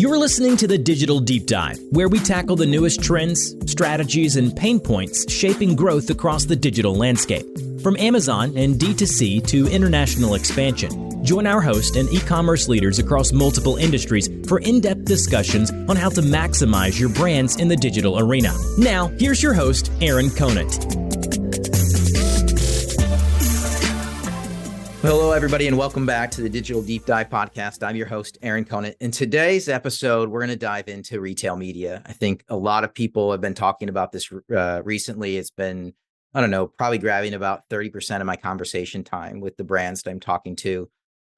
You're listening to the Digital Deep Dive, where we tackle the newest trends, strategies, and pain points shaping growth across the digital landscape. From Amazon and D2C to international expansion, join our host and e-commerce leaders across multiple industries for in-depth discussions on how to maximize your brands in the digital arena. Now, here's your host, Aaron Conant. Hello, everybody, and welcome back to the Digital Deep Dive podcast. I'm your host, Aaron Conant. In today's episode, we're going to dive into retail media. I think a lot of people have been talking about this recently. It's been, probably grabbing about 30% of my conversation time with the brands that I'm talking to.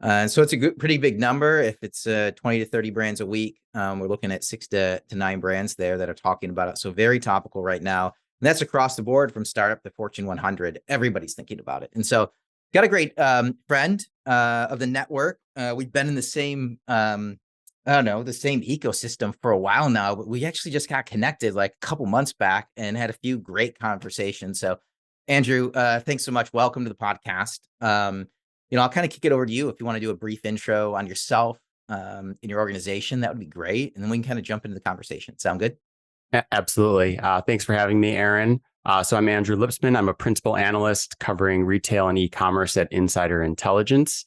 And so it's a pretty big number. If it's 20 to 30 brands a week, we're looking at 6 to 9 brands there that are talking about it. So very topical right now. And that's across the board from startup to Fortune 100. Everybody's thinking about it. And so got a great friend of the network. We've been in the same, the same ecosystem for a while now, but we actually just got connected like a couple months back and had a few great conversations. So Andrew, thanks so much. Welcome to the podcast. I'll kind of kick it over to you if you want to do a brief intro on yourself and your organization. That would be great. And then we can kind of jump into the conversation. Sound good? Absolutely. Thanks for having me, Aaron. So I'm Andrew Lipsman. I'm a principal analyst covering retail and e-commerce at Insider Intelligence.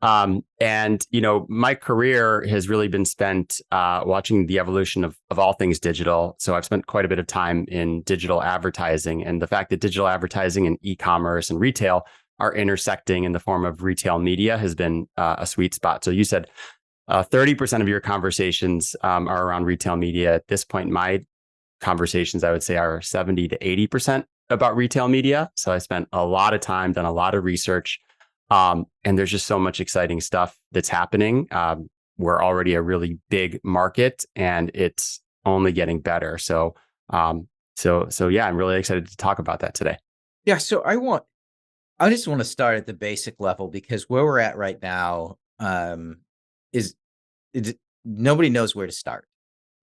My career has really been spent watching the evolution of all things digital. So I've spent quite a bit of time in digital advertising, and the fact that digital advertising and e-commerce and retail are intersecting in the form of retail media has been a sweet spot. So you said 30% of your conversations are around retail media. At this point, my conversations, I would say, are 70 to 80% about retail media. So I spent a lot of time, done a lot of research, and there's just so much exciting stuff that's happening. We're already a really big market, and it's only getting better. So I'm really excited to talk about that today. Yeah. So I just want to start at the basic level, because where we're at right now is nobody knows where to start.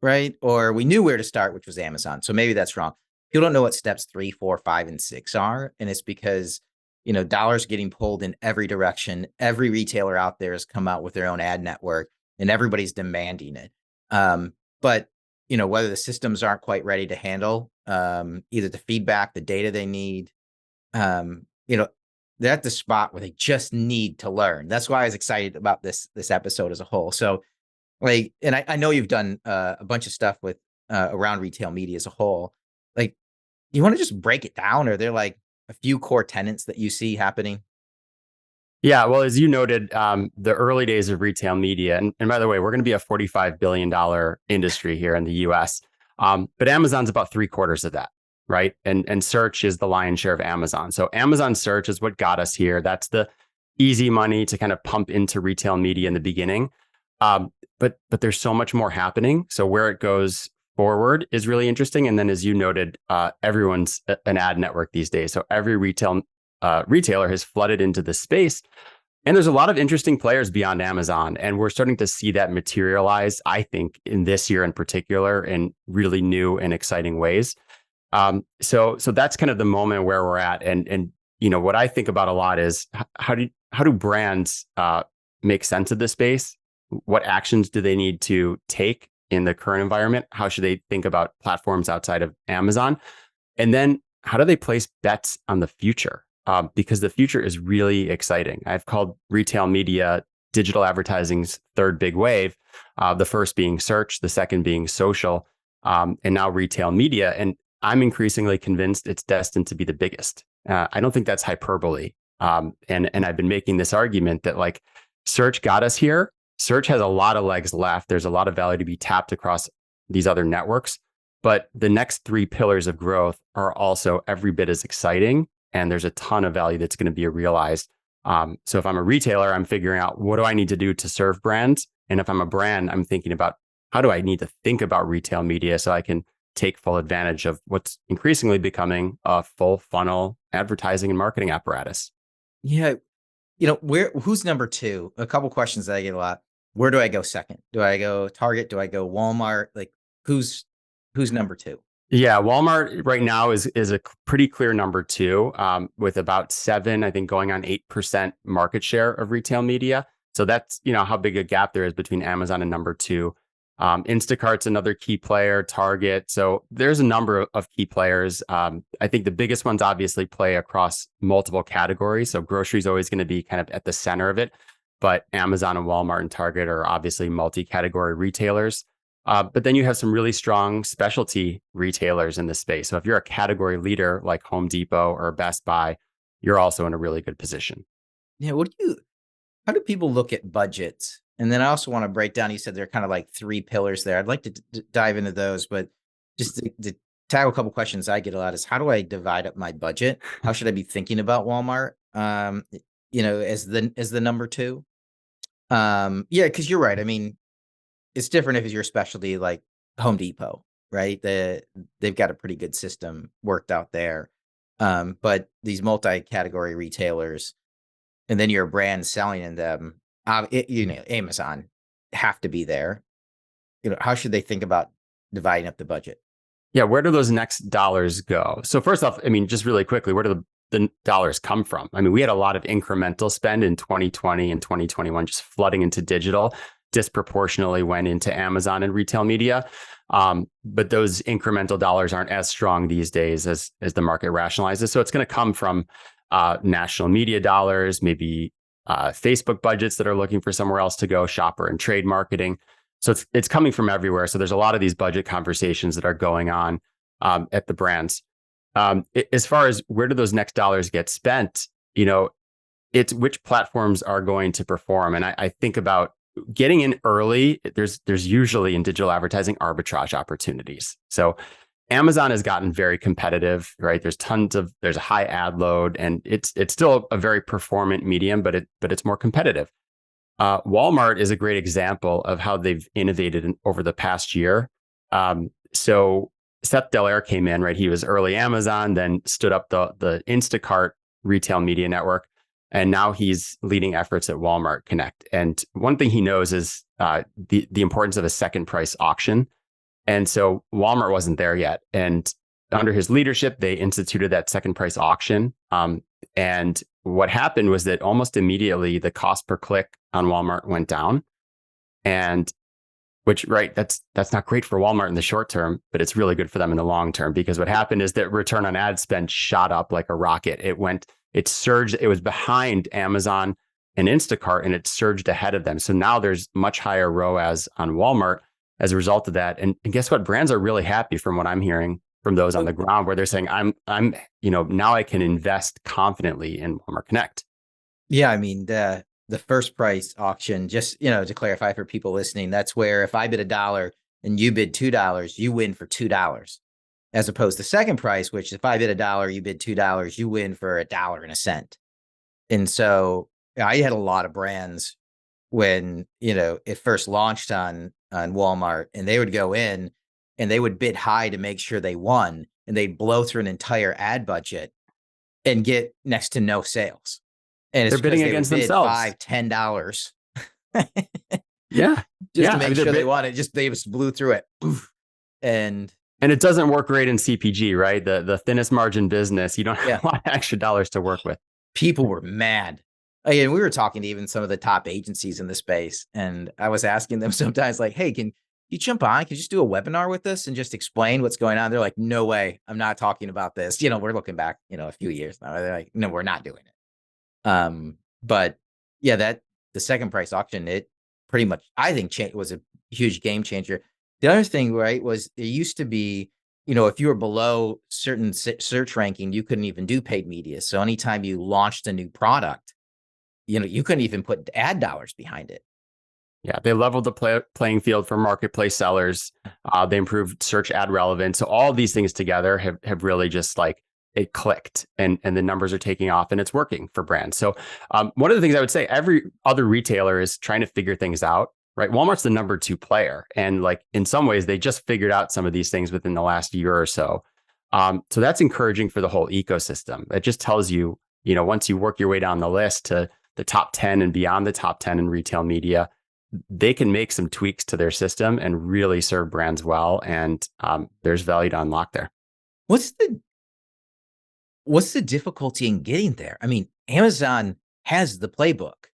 Right? Or we knew where to start, which was Amazon. So maybe that's wrong. People don't know what steps 3, 4, 5, and 6 are. And it's because, dollars getting pulled in every direction. Every retailer out there has come out with their own ad network, and everybody's demanding it. But whether the systems aren't quite ready to handle either the feedback, the data they need, they're at the spot where they just need to learn. That's why I was excited about this episode as a whole. So and I know you've done a bunch of stuff with around retail media as a whole. Like, you want to just break it down? Are there like a few core tenets that you see happening? Yeah, well, as you noted, the early days of retail media, and by the way, we're going to be a $45 billion industry here in the US, but Amazon's about 3/4 of that, right? And search is the lion's share of Amazon. So Amazon search is what got us here. That's the easy money to kind of pump into retail media in the beginning. But there's so much more happening. So where it goes forward is really interesting. And then, as you noted, everyone's an ad network these days. So every retailer has flooded into this space. And there's a lot of interesting players beyond Amazon. And we're starting to see that materialize, I think, in this year in particular, in really new and exciting ways. So that's kind of the moment where we're at. And what I think about a lot is how do brands make sense of this space? What actions do they need to take in the current environment? How should they think about platforms outside of Amazon? And then how do they place bets on the future? Because the future is really exciting. I've called retail media digital advertising's third big wave, the first being search, the second being social, and now retail media. And I'm increasingly convinced it's destined to be the biggest. I don't think that's hyperbole. And I've been making this argument that like search got us here. Search has a lot of legs left. There's a lot of value to be tapped across these other networks. But the next 3 pillars of growth are also every bit as exciting. And there's a ton of value that's going to be realized. So if I'm a retailer, I'm figuring out what do I need to do to serve brands? And if I'm a brand, I'm thinking about how do I need to think about retail media so I can take full advantage of what's increasingly becoming a full funnel advertising and marketing apparatus. Yeah. Who's number 2? A couple questions that I get a lot. Where do I go second? Do I go Target? Do I go Walmart? Like, who's number 2? Yeah, Walmart right now is a pretty clear number 2, with about 7, I think, going on 8% market share of retail media. So that's how big a gap there is between Amazon and number 2. Instacart's another key player, Target. So there's a number of key players. I think the biggest ones obviously play across multiple categories. So grocery is always going to be kind of at the center of it. But Amazon and Walmart and Target are obviously multi-category retailers. But then you have some really strong specialty retailers in this space. So if you're a category leader like Home Depot or Best Buy, you're also in a really good position. Yeah. How do people look at budgets? And then I also want to break down, you said there are kind of like three pillars there. I'd like to dive into those, but just to tackle a couple questions I get a lot is, how do I divide up my budget? How should I be thinking about Walmart? As the number two? Because you're right. I mean, it's different if it's your specialty like Home Depot, right? They've got a pretty good system worked out there. But these multi-category retailers, and then your brand selling in them, Amazon have to be there. How should they think about dividing up the budget? Yeah, where do those next dollars go? So first off, I mean, just really quickly, where do the dollars come from? I mean, we had a lot of incremental spend in 2020 and 2021, just flooding into digital, disproportionately went into Amazon and retail media. But those incremental dollars aren't as strong these days as the market rationalizes. So it's going to come from national media dollars, maybe Facebook budgets that are looking for somewhere else to go, shopper and trade marketing. So it's coming from everywhere. So there's a lot of these budget conversations that are going on at the brands. As far as where do those next dollars get spent, it's which platforms are going to perform. And I think about getting in early. There's usually in digital advertising arbitrage opportunities. So Amazon has gotten very competitive, right? There's a high ad load, and it's still a very performant medium, but it's more competitive. Walmart is a great example of how they've innovated over the past year. So Seth Dallaire came in, right? He was early Amazon, then stood up the Instacart retail media network, and now he's leading efforts at Walmart Connect. And one thing he knows is the importance of a second price auction. And so Walmart wasn't there yet. And under his leadership, they instituted that second price auction. And what happened was that almost immediately the cost per click on Walmart went down. And that's not great for Walmart in the short term, but it's really good for them in the long term, because what happened is that return on ad spend shot up like a rocket. It surged. It was behind Amazon and Instacart, and it surged ahead of them. So now there's much higher ROAS on Walmart as a result of that. And guess what? Brands are really happy from what I'm hearing from those on the ground, where they're saying, I'm now I can invest confidently in Walmart Connect. Yeah. I mean, the first price auction, just, to clarify for people listening, that's where if I bid $1 and you bid $2, you win for $2, as opposed to second price, which if I bid $1, you bid $2, you win for $1.01. And so I had a lot of brands when, it first launched on Walmart, and they would go in and they would bid high to make sure they won, and they'd blow through an entire ad budget and get next to no sales. And it's they're bidding against themselves. $5, $10. Yeah. Just to make sure they won it. They just blew through it. And it doesn't work great in CPG, right? The thinnest margin business. You don't have a lot of extra dollars to work with. People were mad. Again, we were talking to even some of the top agencies in the space, and I was asking them sometimes, like, hey, can you jump on? Can you just do a webinar with us and just explain what's going on? They're like, no way. I'm not talking about this. We're looking back, a few years now. They're like, no, we're not doing it. But yeah, the second price auction, it pretty much, I think, was a huge game changer. The other thing, right, was it used to be, if you were below certain search ranking, you couldn't even do paid media. So anytime you launched a new product, you couldn't even put ad dollars behind it. Yeah, they leveled the playing field for marketplace sellers. They improved search ad relevance. So all these things together have really just it clicked, and the numbers are taking off, and it's working for brands. So one of the things I would say, every other retailer is trying to figure things out, right? Walmart's the number 2 player. And in some ways, they just figured out some of these things within the last year or so. So that's encouraging for the whole ecosystem. It just tells you, once you work your way down the list to the top 10 and beyond the top 10 in retail media, they can make some tweaks to their system and really serve brands well. And there's value to unlock there. What's the difficulty in getting there? I mean, Amazon has the playbook,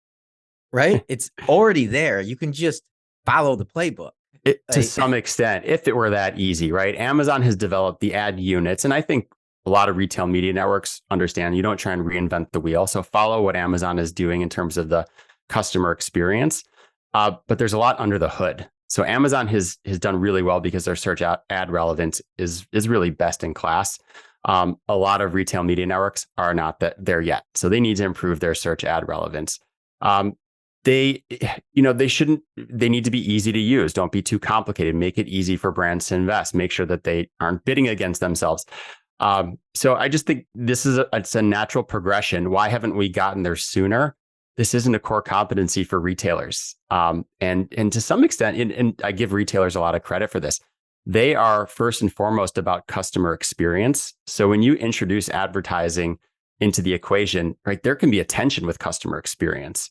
right? It's already there. You can just follow the playbook. To some extent, if it were that easy, right? Amazon has developed the ad units. And I think a lot of retail media networks understand you don't try and reinvent the wheel. So follow what Amazon is doing in terms of the customer experience. But there's a lot under the hood. So Amazon has done really well because their search ad relevance is really best in class. A lot of retail media networks are not there yet. So they need to improve their search ad relevance. They need to be easy to use. Don't be too complicated. Make it easy for brands to invest. Make sure that they aren't bidding against themselves. So I just think it's a natural progression. Why haven't we gotten there sooner? This isn't a core competency for retailers. And to some extent, and I give retailers a lot of credit for this, they are first and foremost about customer experience. So when you introduce advertising into the equation, right, there can be a tension with customer experience.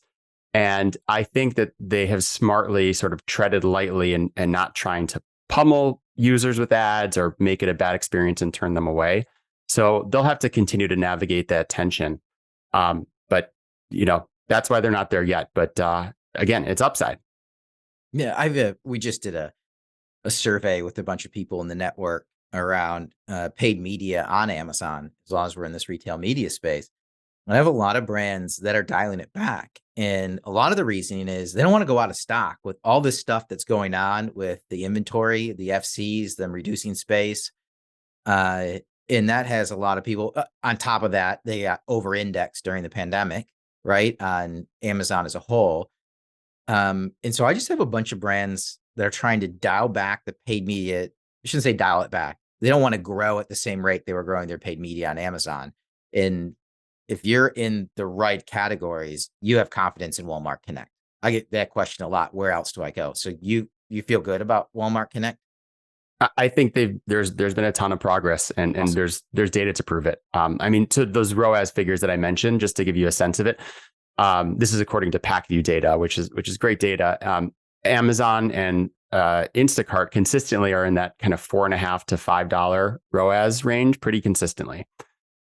And I think that they have smartly sort of treaded lightly and not trying to pummel users with ads or make it a bad experience and turn them away. So they'll have to continue to navigate that tension. But that's why they're not there yet. But again, it's upside. Yeah, we just did a survey with a bunch of people in the network around paid media on Amazon, as long as we're in this retail media space. And I have a lot of brands that are dialing it back. And a lot of the reasoning is they don't want to go out of stock with all this stuff that's going on with the inventory, the FCs, them reducing space. And that has a lot of people on top of that. They got over-indexed during the pandemic, right, on Amazon as a whole. And so I just have a bunch of brands that are trying to dial back the paid media. I shouldn't say dial it back. They don't want to grow at the same rate they were growing their paid media on Amazon. And if you're in the right categories, you have confidence in Walmart Connect. I get that question a lot. Where else do I go? So you feel good about Walmart Connect? I think there's been a ton of progress and Awesome. there's data to prove it. To those ROAS figures that I mentioned, just to give you a sense of it, this is according to PackView data, which is great data. Amazon and Instacart consistently are in that kind of $4.50 to $5 ROAS range pretty consistently.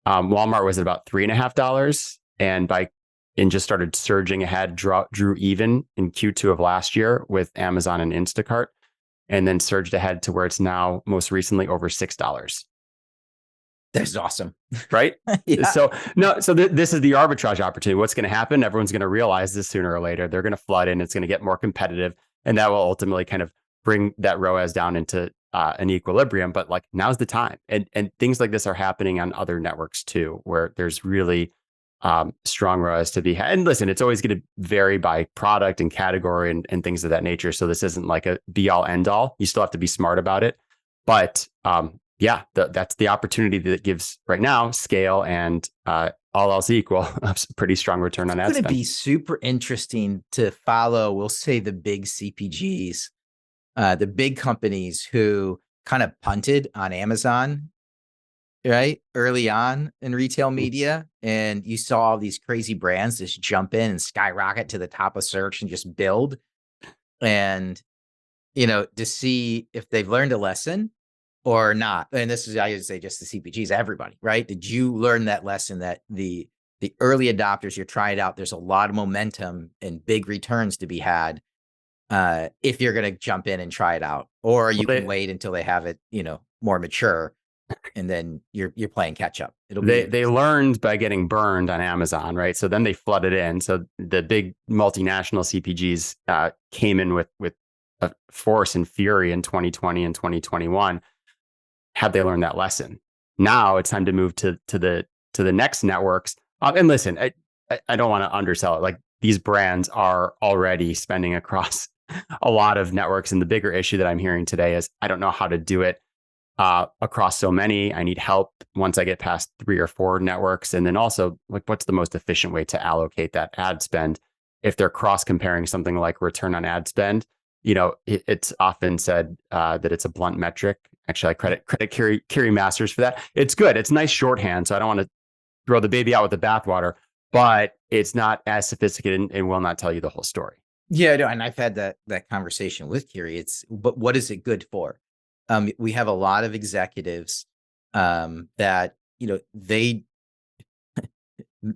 Walmart was at about $3.50 and just started surging ahead, drew even in Q2 of last year with Amazon and Instacart, and then surged ahead to where it's now most recently over $6. That's awesome. Right? Yeah. So this is the arbitrage opportunity. What's going to happen? Everyone's going to realize this sooner or later. They're going to flood in. It's going to get more competitive. And that will ultimately kind of bring that ROAS down into an equilibrium. But like now's the time. And things like this are happening on other networks too, where there's really strong ROAS to be had. And listen, it's always going to vary by product and category and things of that nature. So this isn't like a be all end all. You still have to be smart about it. But that's the opportunity that gives right now scale and all else equal, a pretty strong return on ad spend. It's going to be super interesting to follow, we'll say, the big CPGs, the big companies who kind of punted on Amazon, right, early on in retail media. And you saw all these crazy brands just jump in and skyrocket to the top of search and just build. And, to see if they've learned a lesson or not. And this is, I would say, just the CPGs, everybody, right? Did you learn that lesson that the early adopters, you're trying it out, there's a lot of momentum and big returns to be had if you're going to jump in and try it out, or you can wait until they have it, more mature, and then you're playing catch up. They learned by getting burned on Amazon, right? So then they flooded in. So the big multinational CPGs came in with a force and fury in 2020 and 2021. Have they learned that lesson? Now it's time to move to the next networks. And listen, I don't want to undersell it. Like these brands are already spending across a lot of networks. And the bigger issue that I'm hearing today is I don't know how to do it across so many. I need help once I get past 3 or 4 networks. And then also, like, what's the most efficient way to allocate that ad spend? If they're cross comparing something like return on ad spend, it's often said that it's a blunt metric. Actually, I credit Carrie Masters for that. It's good. It's nice shorthand. So I don't want to throw the baby out with the bathwater, but it's not as sophisticated and will not tell you the whole story. Yeah, no, and I've had that conversation with Carrie. But what is it good for? We have a lot of executives that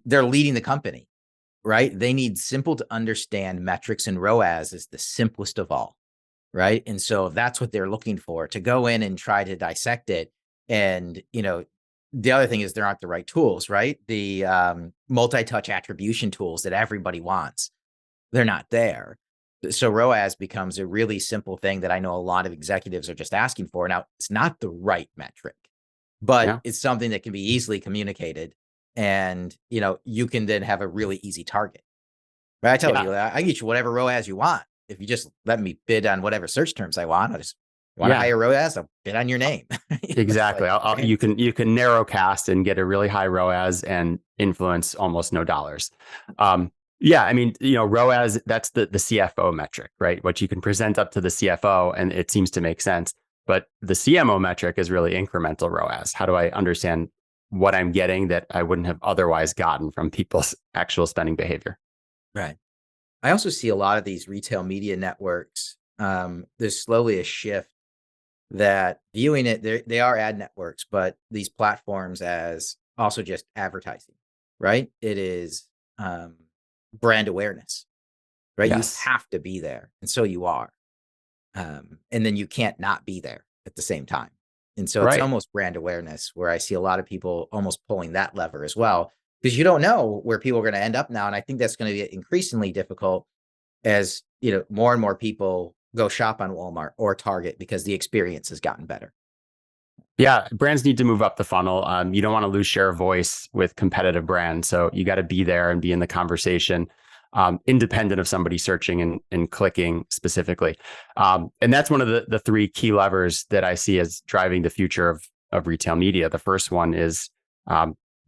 they're leading the company, right? They need simple to understand metrics, and ROAS is the simplest of all, right? And so that's what they're looking for, to go in and try to dissect it. And, the other thing is there aren't the right tools, right? The multi-touch attribution tools that everybody wants, they're not there. So ROAS becomes a really simple thing that I know a lot of executives are just asking for. Now, it's not the right metric, but Yeah. it's something that can be easily communicated. And, you can then have a really easy target. Right? I tell Yeah. people, I can get you whatever ROAS you want. If you just let me bid on whatever search terms I want, want to Yeah. hire ROAS, I'll bid on your name. It's Exactly. like, You can narrow cast and get a really high ROAS and influence almost no dollars. Yeah, I mean, ROAS, that's the CFO metric, right? What you can present up to the CFO, and it seems to make sense. But the CMO metric is really incremental ROAS. How do I understand what I'm getting that I wouldn't have otherwise gotten from people's actual spending behavior? right. I also see a lot of these retail media networks. There's slowly a shift that viewing it, they are ad networks, but these platforms as also just advertising, right? It is brand awareness, right? You Yes. have to be there. And so you are. And then you can't not be there at the same time. And so it's Right. almost brand awareness where I see a lot of people almost pulling that lever as well, because you don't know where people are going to end up now. And I think that's going to be increasingly difficult as, more and more people go shop on Walmart or Target because the experience has gotten better. Yeah, brands need to move up the funnel. You don't want to lose share of voice with competitive brands. So you got to be there and be in the conversation, independent of somebody searching and clicking specifically. And that's one of the three key levers that I see as driving the future of retail media. The first one is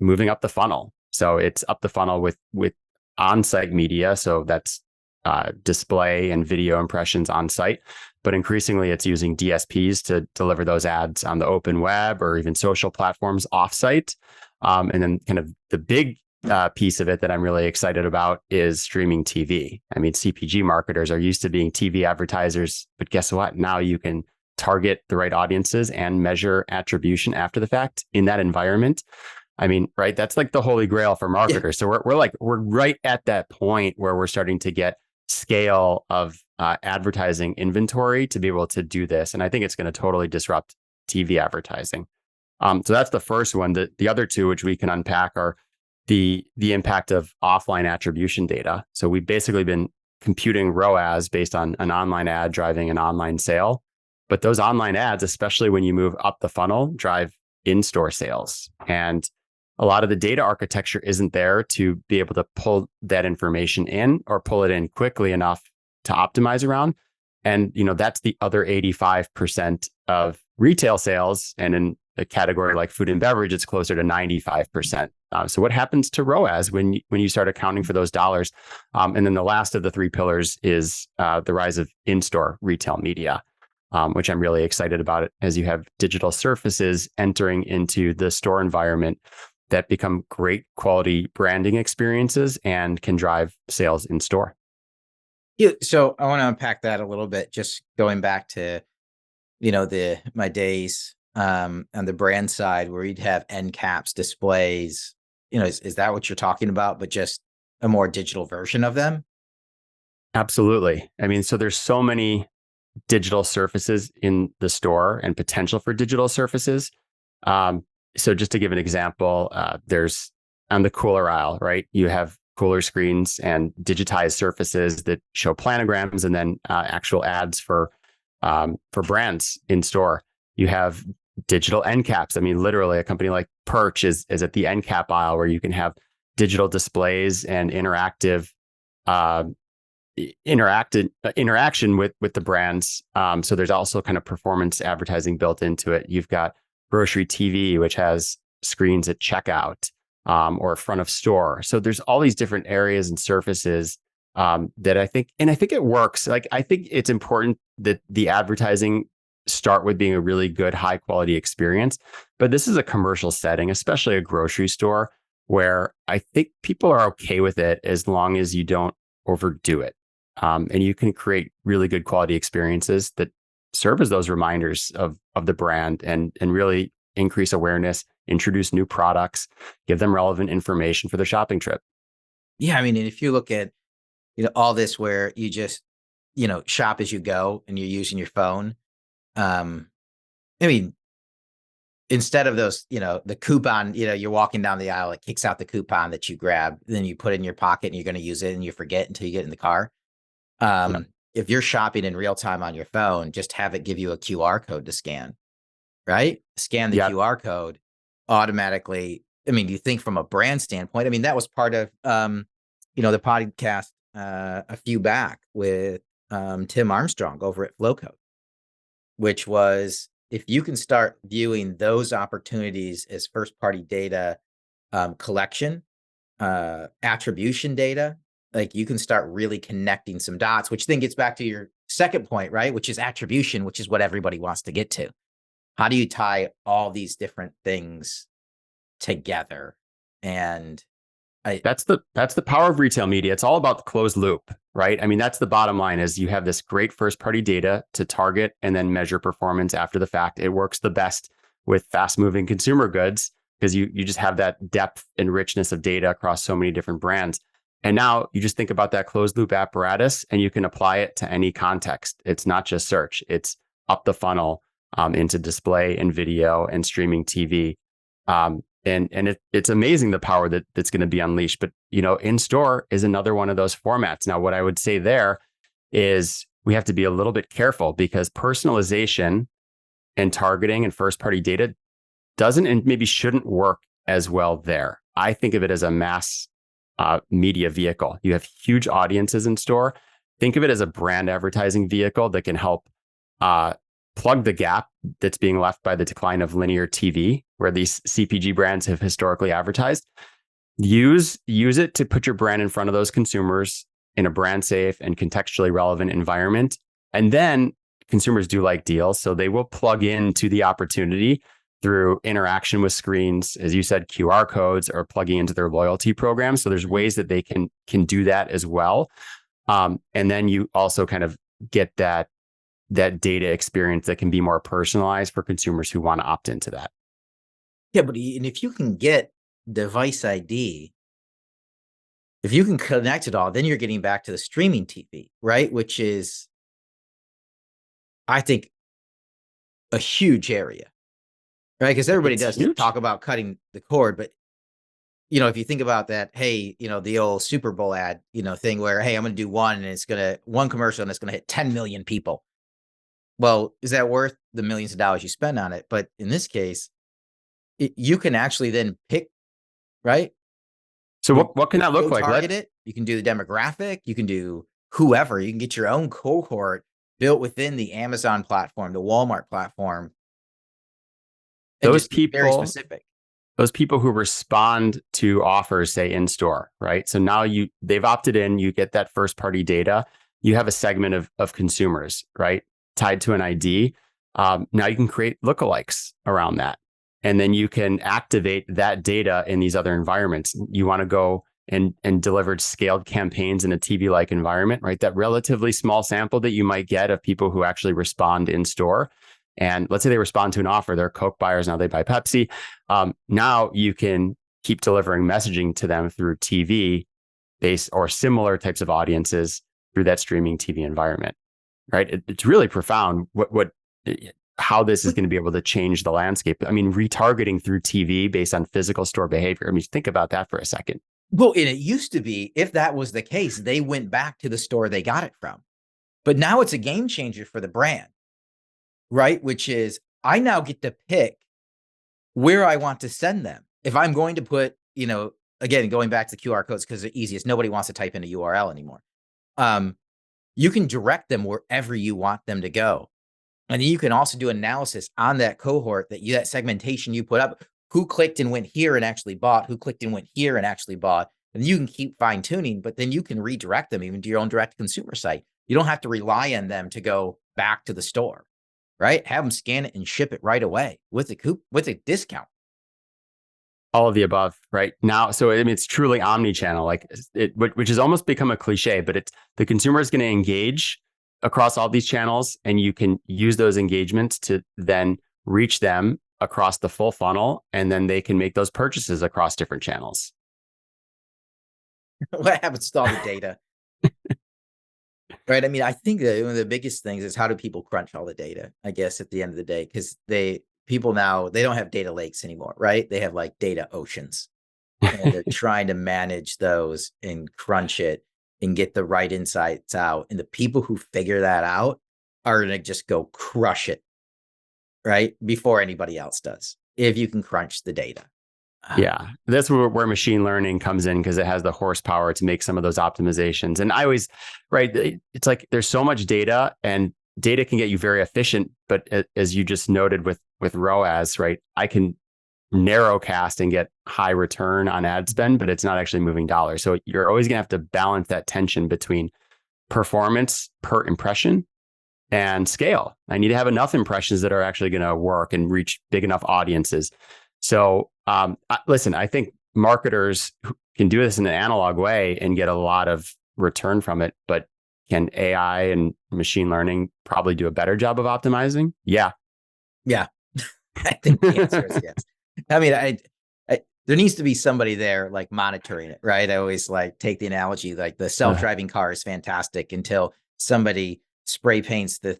moving up the funnel. So it's up the funnel with on-site media. So that's display and video impressions on site. But increasingly, it's using DSPs to deliver those ads on the open web or even social platforms offsite. And then kind of the big piece of it that I'm really excited about is streaming TV. I mean, CPG marketers are used to being TV advertisers, but guess what? Now you can target the right audiences and measure attribution after the fact in that environment. I mean, right? That's like the holy grail for marketers. So we're right at that point where we're starting to get scale of advertising inventory to be able to do this. And I think it's going to totally disrupt TV advertising. So that's the first one. The other two, which we can unpack, are the impact of offline attribution data. So we've basically been computing ROAS based on an online ad driving an online sale. But those online ads, especially when you move up the funnel, drive in-store sales. And a lot of the data architecture isn't there to be able to pull that information in or pull it in quickly enough to optimize around. And, that's the other 85% of retail sales. And in a category like food and beverage, it's closer to 95%. So what happens to ROAS when you start accounting for those dollars? And then the last of the three pillars is the rise of in-store retail media, which I'm really excited about it, as you have digital surfaces entering into the store environment that become great quality branding experiences and can drive sales in store. Yeah, so I want to unpack that a little bit, just going back to, my days on the brand side where you'd have end caps, displays, is that what you're talking about, but just a more digital version of them? Absolutely. I mean, so there's so many digital surfaces in the store and potential for digital surfaces. So just to give an example, there's on the cooler aisle, right? You have cooler screens and digitized surfaces that show planograms and then actual ads for brands in store. You have digital end caps. I mean, literally, a company like Perch is at the end cap aisle where you can have digital displays and interaction with the brands. So there's also kind of performance advertising built into it. You've got grocery TV, which has screens at checkout or front of store. So there's all these different areas and surfaces that I think it works. Like, I think it's important that the advertising start with being a really good, high quality experience. But this is a commercial setting, especially a grocery store, where I think people are okay with it as long as you don't overdo it. And you can create really good quality experiences that serve as those reminders of the brand and really increase awareness, introduce new products, give them relevant information for their shopping trip. Yeah, I mean, and if you look at, all this where you shop as you go and you're using your phone. I mean, instead of those, the coupon, you're walking down the aisle, it kicks out the coupon that you grab, then you put it in your pocket and you're going to use it and you forget until you get in the car. Yeah. If you're shopping in real time on your phone, just have it give you a QR code to scan, right? Scan the Yeah. QR code automatically. I mean, you think from a brand standpoint, I mean, that was part of, the podcast a few back with Tim Armstrong over at Flowcode, which was, if you can start viewing those opportunities as first party data collection, attribution data, like you can start really connecting some dots, which then gets back to your second point, right? Which is attribution, which is what everybody wants to get to. How do you tie all these different things together? And That's the power of retail media. It's all about the closed loop, right? I mean, that's the bottom line, is you have this great first party data to target and then measure performance after the fact. It works the best with fast moving consumer goods because you just have that depth and richness of data across so many different brands. And now you just think about that closed loop apparatus and you can apply it to any context. It's not just search, it's up the funnel into display and video and streaming TV. And it's amazing the power that's going to be unleashed. But, in store is another one of those formats. Now, what I would say there is we have to be a little bit careful because personalization and targeting and first party data doesn't and maybe shouldn't work as well there. I think of it as a mass media vehicle. You have huge audiences in store. Think of it as a brand advertising vehicle that can help plug the gap that's being left by the decline of linear TV, where these CPG brands have historically advertised. Use it to put your brand in front of those consumers in a brand safe and contextually relevant environment. And then consumers do like deals, so they will plug into the opportunity through interaction with screens, as you said, QR codes, or plugging into their loyalty program. So there's ways that they can do that as well. And then you also kind of get that data experience that can be more personalized for consumers who want to opt into that. Yeah, but and if you can get device ID, if you can connect it all, then you're getting back to the streaming TV, right? Which is, I think, a huge area, right? Because everybody does talk about cutting the cord, but if you think about that, hey, the old Super Bowl ad, thing where, hey, I'm going to do one commercial and it's going to hit 10 million people. Well, is that worth the millions of dollars you spend on it? But in this case, you can actually then pick, right? So what can that look like? Target it. You can do the demographic. You can do whoever. You can get your own cohort built within the Amazon platform, the Walmart platform. Those people, very specific. Those people who respond to offers, say in store, right? So now they've opted in. You get that first party data. You have a segment of consumers, right, tied to an ID. Now you can create lookalikes around that. And then you can activate that data in these other environments. You want to go and deliver scaled campaigns in a TV-like environment, right? That relatively small sample that you might get of people who actually respond in store. And let's say they respond to an offer, they're Coke buyers, now they buy Pepsi. Now you can keep delivering messaging to them through TV-based or similar types of audiences through that streaming TV environment, right? It's really profound how this is going to be able to change the landscape. I mean, retargeting through TV based on physical store behavior. I mean, think about that for a second. Well, and it used to be, if that was the case, they went back to the store they got it from. But now it's a game changer for the brand, right? Which is, I now get to pick where I want to send them. If I'm going to put, again, going back to the QR codes because they're easiest, nobody wants to type in a URL anymore. You can direct them wherever you want them to go. And then you can also do analysis on that cohort, that segmentation you put up, who clicked and went here and actually bought, who clicked and went here and actually bought. And you can keep fine tuning, but then you can redirect them even to your own direct consumer site. You don't have to rely on them to go back to the store, right? Have them scan it and ship it right away with a discount. All of the above, right? Now, so I mean, it's truly omni-channel, which has almost become a cliche, but the consumer is going to engage across all these channels, and you can use those engagements to then reach them across the full funnel, and then they can make those purchases across different channels. What happens to all the data? Right. I mean, I think that one of the biggest things is how do people crunch all the data, I guess, at the end of the day, because people now, they don't have data lakes anymore, right? They have like data oceans, and they're trying to manage those and crunch it and get the right insights out. And the people who figure that out are going to just go crush it, right? Before anybody else does, if you can crunch the data. Yeah, that's where machine learning comes in, because it has the horsepower to make some of those optimizations. And I always, right, it's like there's so much data, and data can get you very efficient. But as you just noted with ROAS, right, I can narrow cast and get high return on ad spend, but it's not actually moving dollars. So you're always going to have to balance that tension between performance per impression and scale. I need to have enough impressions that are actually going to work and reach big enough audiences. So listen, I think marketers can do this in an analog way and get a lot of return from it, but can AI and machine learning probably do a better job of optimizing? Yeah. Yeah. I think the answer is yes. I mean, I there needs to be somebody there like monitoring it, right? I always like take the analogy, like the self-driving car is fantastic until somebody spray paints the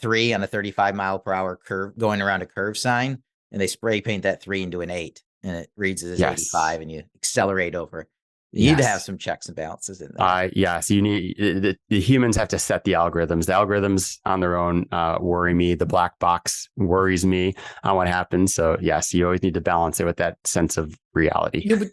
3 on a 35-mile-per-hour curve going around a curve sign, and they spray paint that 3 into an 8, and it reads it as 85, and you accelerate over. You need to have some checks and balances in there. Yes, you need the humans have to set the algorithms. The algorithms on their own worry me. The black box worries me on what happens. So yes, you always need to balance it with that sense of reality. But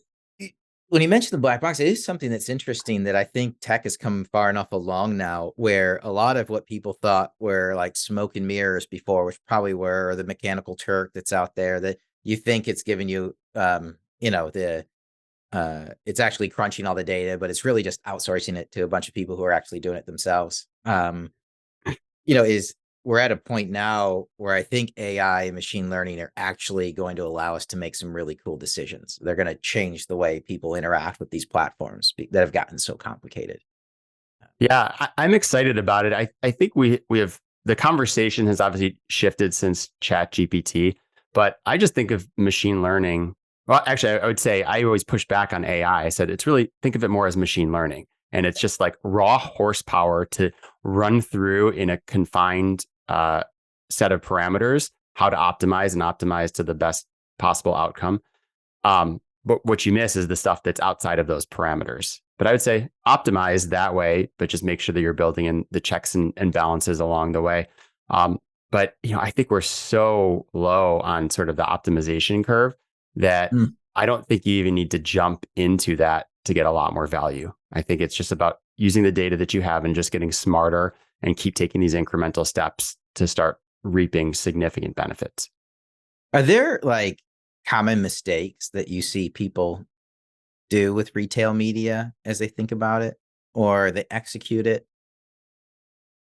when you mentioned the black box, it is something that's interesting that I think tech has come far enough along now, where a lot of what people thought were like smoke and mirrors before, which probably were, or the mechanical Turk that's out there, that you think it's giving you, it's actually crunching all the data, but it's really just outsourcing it to a bunch of people who are actually doing it themselves. We're at a point now where I think AI and machine learning are actually going to allow us to make some really cool decisions. They're going to change the way people interact with these platforms that have gotten so complicated. Yeah, I'm excited about it. I think we have, the conversation has obviously shifted since ChatGPT, but I just think of machine learning. Well, actually, I would say I always push back on AI. I said, it's really, think of it more as machine learning. And it's just like raw horsepower to run through in a confined set of parameters, how to optimize to the best possible outcome. But what you miss is the stuff that's outside of those parameters. But I would say optimize that way, but just make sure that you're building in the checks and balances along the way. But I think we're so low on sort of the optimization curve that I don't think you even need to jump into that to get a lot more value. I think it's just about using the data that you have and just getting smarter and keep taking these incremental steps to start reaping significant benefits. Are there like common mistakes that you see people do with retail media as they think about it or they execute it?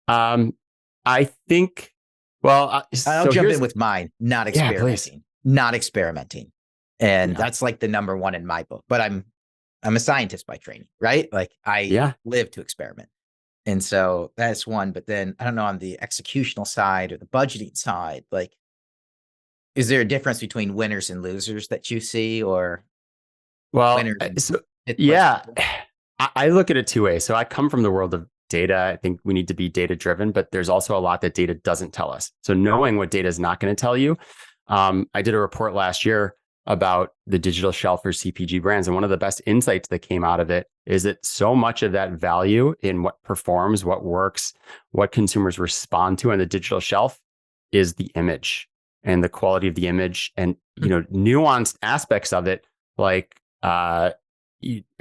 I think, well, I'll jump in with mine, not experimenting. And that's like the number one in my book, but I'm a scientist by training, right? Like I live to experiment. And so that's one, but then I don't know, on the executional side or the budgeting side, like, is there a difference between winners and losers that you see, or winners? I look at it two ways. So I come from the world of data. I think we need to be data driven, but there's also a lot that data doesn't tell us. So knowing what data is not going to tell you. I did a report last year about the digital shelf for CPG brands. And one of the best insights that came out of it is that so much of that value in what performs, what works, what consumers respond to on the digital shelf is the image and the quality of the image and, nuanced aspects of it, like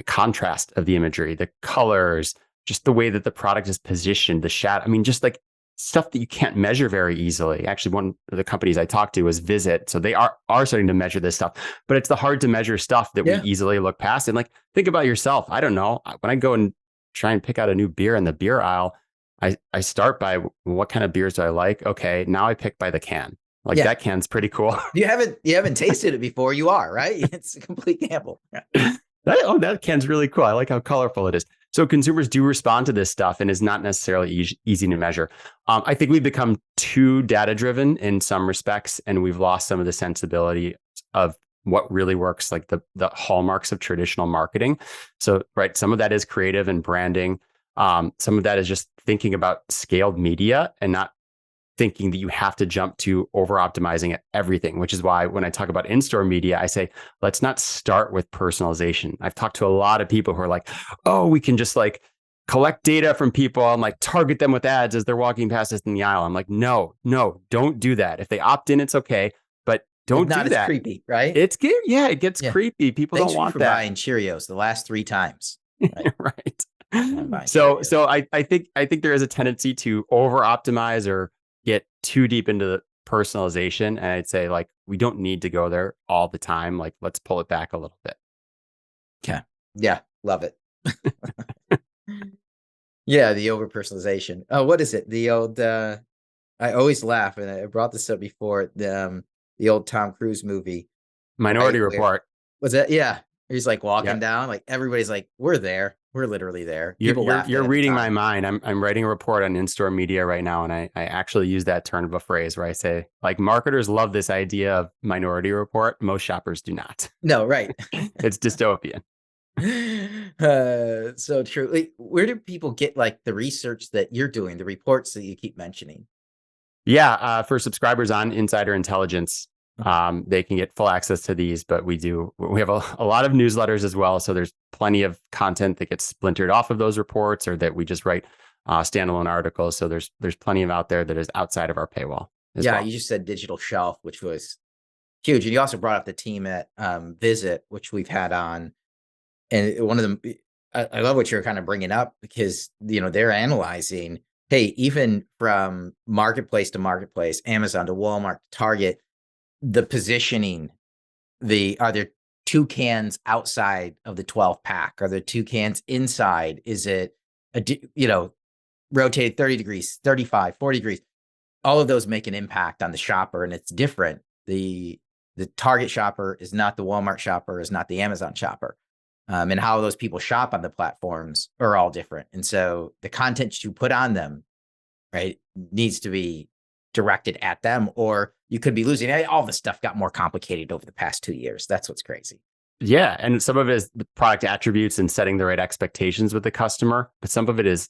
contrast of the imagery, the colors, just the way that the product is positioned, the shadow. I mean, just like stuff that you can't measure very easily. Actually, one of the companies I talked to was Visit. So they are starting to measure this stuff, but it's the hard to measure stuff that we easily look past. And like, think about yourself. I don't know. When I go and try and pick out a new beer in the beer aisle, I start by what kind of beers do I like? Okay, now I pick by the can. Like that can's pretty cool. You haven't tasted it before. You are, right? It's a complete gamble. That can's really cool. I like how colorful it is. So consumers do respond to this stuff and is not necessarily easy to measure. I think we've become too data driven in some respects, and we've lost some of the sensibility of what really works, like the hallmarks of traditional marketing. So, right, some of that is creative and branding. Some of that is just thinking about scaled media and not thinking that you have to jump to over optimizing at everything, which is why when I talk about in-store media, I say, let's not start with personalization. I've talked to a lot of people who are like, oh, we can just like collect data from people and like target them with ads as they're walking past us in the aisle. I'm like, no, don't do that. If they opt in, it's okay, but don't Not do as that. creepy, right? It gets creepy. People Thanks don't want for that. buying Cheerios the last 3 times. Right. Right. So I think there is a tendency to over optimize or get too deep into the personalization. And I'd say like, we don't need to go there all the time. Like, let's pull it back a little bit. Okay. Yeah. Love it. Yeah. The over personalization. Oh, what is it? The old, I always laugh, and I brought this up before, the old Tom Cruise movie. Minority Report. Was that? Yeah. He's like walking down, like everybody's like, we're there. We're literally there. You're reading my mind. I'm writing a report on in-store media right now, and I actually use that turn of a phrase where I say, like, marketers love this idea of Minority Report. Most shoppers do not. No, right. It's dystopian. So true. Like, where do people get like the research that you're doing, the reports that you keep mentioning? Yeah, for subscribers on Insider Intelligence, they can get full access to these, but we have a lot of newsletters as well. So there's plenty of content that gets splintered off of those reports, or that we just write standalone articles. So there's plenty of out there that is outside of our paywall. Yeah, well. You just said digital shelf, which was huge. And you also brought up the team at Visit, which we've had on. And one of them, I love what you're kind of bringing up, because, they're analyzing, hey, even from marketplace to marketplace, Amazon to Walmart to Target, the positioning, are there 2 cans outside of the 12 pack? Are there 2 cans inside? Is it, rotated 30 degrees, 35, 40 degrees? All of those make an impact on the shopper, and it's different. The Target shopper is not the Walmart shopper, is not the Amazon shopper. And how those people shop on the platforms are all different. And so the content you put on them, right, needs to be directed at them, or you could be losing. All this stuff got more complicated over the past 2 years. That's what's crazy. Yeah. And some of it is the product attributes and setting the right expectations with the customer, but some of it is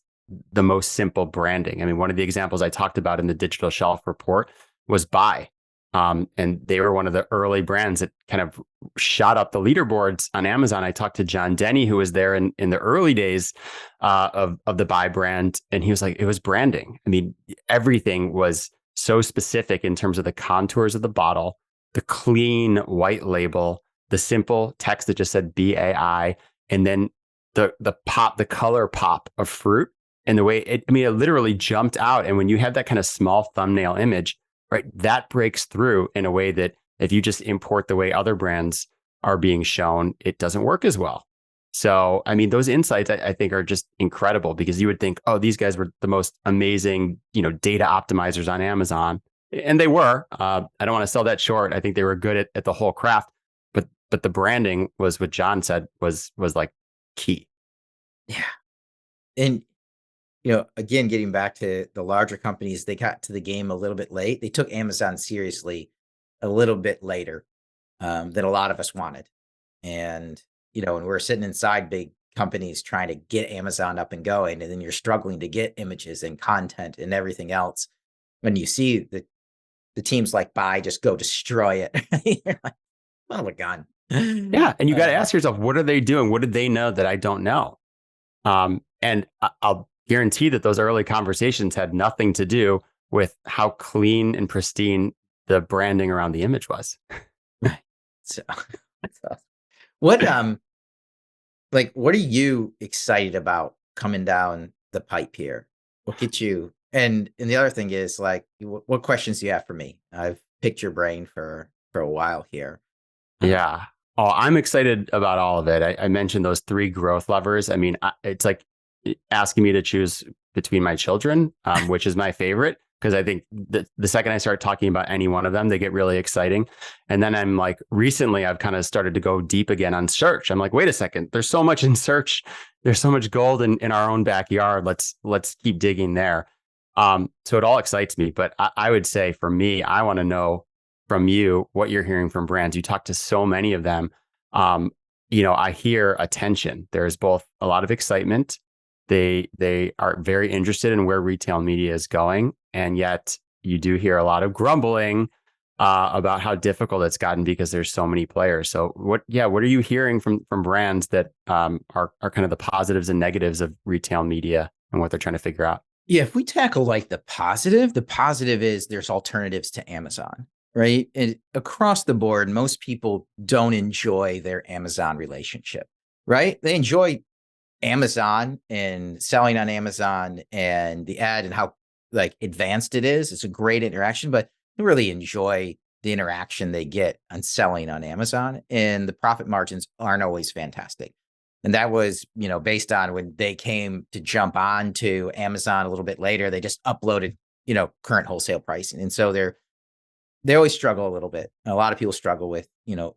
the most simple branding. I mean, one of the examples I talked about in the digital shelf report was Buy. And they were one of the early brands that kind of shot up the leaderboards on Amazon. I talked to John Denny, who was there in the early days of the Buy brand. And he was like, it was branding. I mean, everything was so specific in terms of the contours of the bottle, the clean white label, the simple text that just said BAI, and then the color pop of fruit, and the way it literally jumped out. And when you have that kind of small thumbnail image, right, that breaks through in a way that if you just import the way other brands are being shown, it doesn't work as well. So, I mean, those insights I think are just incredible, because you would think, oh, these guys were the most amazing, data optimizers on Amazon. And they were. I don't want to sell that short. I think they were good at the whole craft, but the branding was what John said was like key. Yeah. And, again, getting back to the larger companies, they got to the game a little bit late. They took Amazon seriously a little bit later than a lot of us wanted. And, when we're sitting inside big companies trying to get Amazon up and going, and then you're struggling to get images and content and everything else, when you see the teams like Buy just go destroy it, you're like, son of a gun. Yeah. And you got to ask yourself, what are they doing? What did they know that I don't know? And I'll guarantee that those early conversations had nothing to do with how clean and pristine the branding around the image was. So, what are you excited about coming down the pipe here? What gets you? And the other thing is, like, what questions do you have for me? I've picked your brain for a while here. Yeah. Oh, I'm excited about all of it. I mentioned those 3 growth levers. I mean, it's like asking me to choose between my children, which is my favorite, because I think the second I start talking about any one of them, they get really exciting. And then I'm like, recently, I've kind of started to go deep again on search. I'm like, wait a second, there's so much in search. There's so much gold in our own backyard. Let's keep digging there. So it all excites me. But I would say for me, I want to know from you what you're hearing from brands. You talk to so many of them. I hear attention. There's both a lot of excitement They are very interested in where retail media is going, and yet you do hear a lot of grumbling about how difficult it's gotten because there's so many players. So what are you hearing from brands that are kind of the positives and negatives of retail media and what they're trying to figure out? Yeah, if we tackle like the positive is there's alternatives to Amazon, right? And across the board, most people don't enjoy their Amazon relationship, right? They enjoy Amazon and selling on Amazon and the ad and how like advanced it is. It's a great interaction, but they really enjoy the interaction they get on selling on Amazon, and the profit margins aren't always fantastic. And that was, based on when they came to jump on to Amazon a little bit later, they just uploaded, current wholesale pricing. And so they always struggle a little bit. A lot of people struggle with,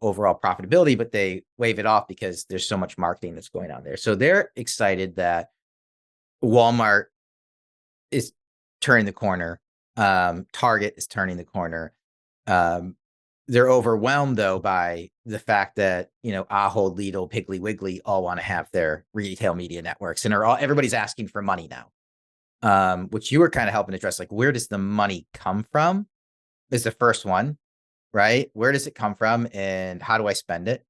overall profitability, but they wave it off because there's so much marketing that's going on there. So they're excited that Walmart is turning the corner. Target is turning the corner. They're overwhelmed though by the fact that, Ahold, Lidl, Piggly Wiggly all want to have their retail media networks, and everybody's asking for money now. Which you were kind of helping address, like, where does the money come from? Is the first one, right? Where does it come from and how do I spend it?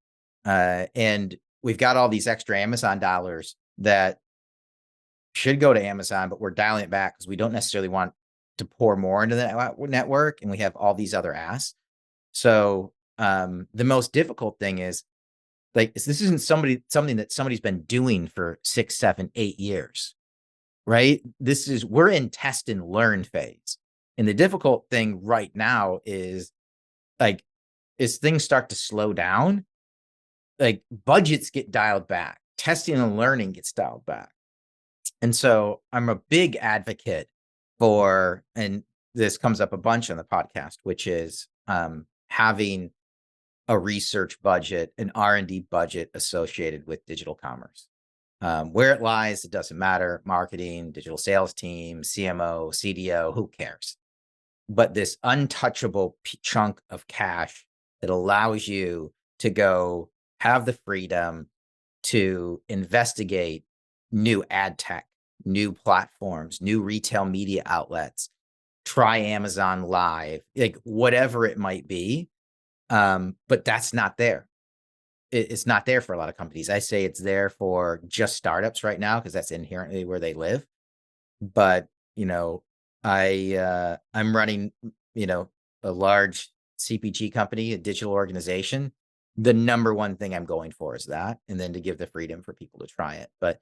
And we've got all these extra Amazon dollars that should go to Amazon, but we're dialing it back because we don't necessarily want to pour more into the network. And we have all these other asks. So the most difficult thing is this isn't something that somebody's been doing for 6, 7, 8 years, right? We're in test and learn phase. And the difficult thing right now is as things start to slow down, budgets get dialed back, testing and learning gets dialed back. And so I'm a big advocate for, and this comes up a bunch on the podcast, which is having a research budget, an R&D budget associated with digital commerce. Where it lies, it doesn't matter. Marketing, digital sales team, CMO, CDO, who cares? But this untouchable chunk of cash that allows you to go have the freedom to investigate new ad tech, new platforms, new retail media outlets, try Amazon Live, whatever it might be. But that's not there. It's not there for a lot of companies. I say it's there for just startups right now because that's inherently where they live. But, I'm running, a large CPG company, a digital organization. The number one thing I'm going for is that, and then to give the freedom for people to try it. But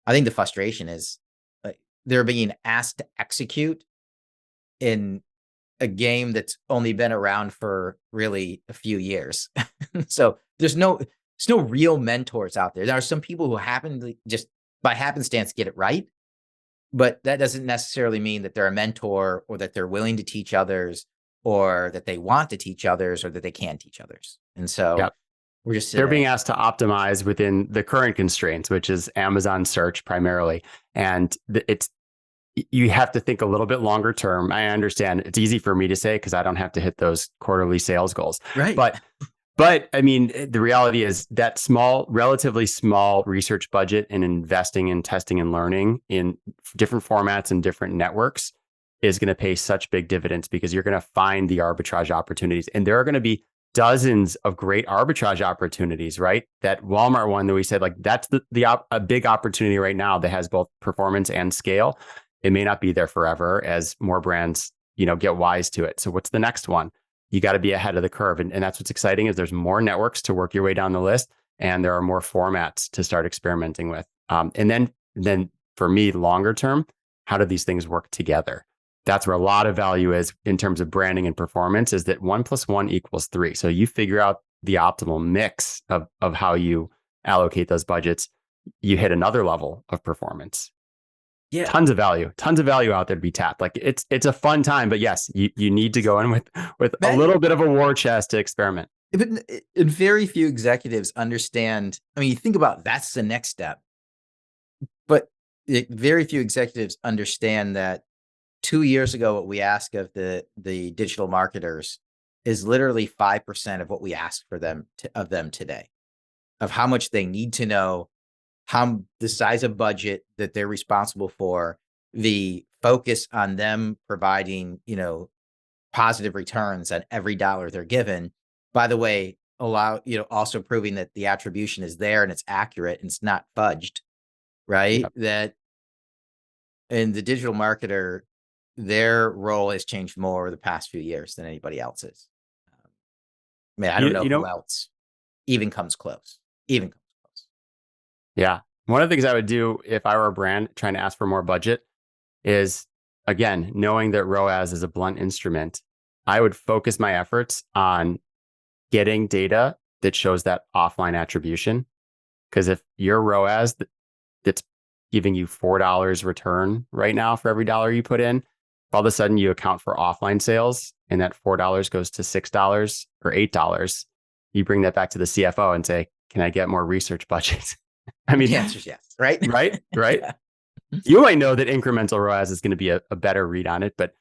I think the frustration is they're being asked to execute in a game that's only been around for really a few years. So there's no real mentors out there. There are some people who happen to just by happenstance get it right. But that doesn't necessarily mean that they're a mentor or that they're willing to teach others or that they want to teach others or that they can teach others. And so we're just they're being asked to optimize within the current constraints, which is Amazon search primarily. And you have to think a little bit longer term. I understand it's easy for me to say because I don't have to hit those quarterly sales goals. Right. But I mean, the reality is that relatively small research budget and investing in testing and learning in different formats and different networks is going to pay such big dividends because you're going to find the arbitrage opportunities. And there are going to be dozens of great arbitrage opportunities, right? That Walmart one that we said, that's a big opportunity right now that has both performance and scale. It may not be there forever as more brands, get wise to it. So what's the next one? You got to be ahead of the curve. And that's what's exciting is there's more networks to work your way down the list and there are more formats to start experimenting with. And then for me, longer term, how do these things work together? That's where a lot of value is in terms of branding and performance is that 1 + 1 = 3. So you figure out the optimal mix of how you allocate those budgets. You hit another level of performance. Yeah. Tons of value out there to be tapped. It's a fun time, but yes, you need to go in with a little bit of a war chest to experiment. But very few executives understand. I mean, you think about that's the next step, but very few executives understand that 2 years ago, what we ask of the digital marketers is literally 5% of what we ask of them today, of how much they need to know the size of budget that they're responsible for, the focus on them providing, positive returns on every dollar they're given. By the way, also proving that the attribution is there and it's accurate and it's not fudged, right? Yep. That in the digital marketer, their role has changed more over the past few years than anybody else's. I don't know who else even comes close. Yeah. One of the things I would do if I were a brand trying to ask for more budget is, again, knowing that ROAS is a blunt instrument, I would focus my efforts on getting data that shows that offline attribution. Because if your ROAS that's giving you $4 return right now for every dollar you put in, all of a sudden you account for offline sales and that $4 goes to $6 or $8, you bring that back to the CFO and say, can I get more research budget? I mean, the answer is yes, right? Right. Yeah. You might know that incremental ROAS is going to be a better read on it, but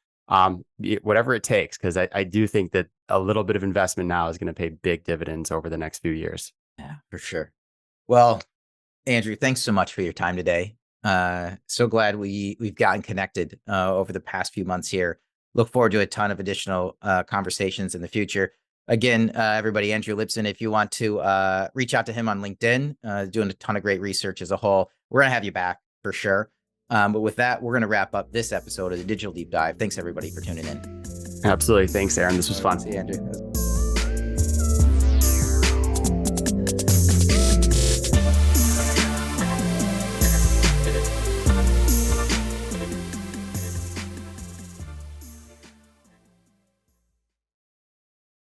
whatever it takes, because I do think that a little bit of investment now is going to pay big dividends over the next few years. Yeah, for sure. Well, Andrew, thanks so much for your time today. So glad we've gotten connected over the past few months here. Look forward to a ton of additional conversations in the future. Again, everybody, Andrew Lipsman, if you want to reach out to him on LinkedIn, doing a ton of great research as a whole. We're going to have you back for sure. But with that, we're going to wrap up this episode of the Digital Deep Dive. Thanks, everybody, for tuning in. Absolutely. Thanks, Aaron. This was fun. See you, Andrew.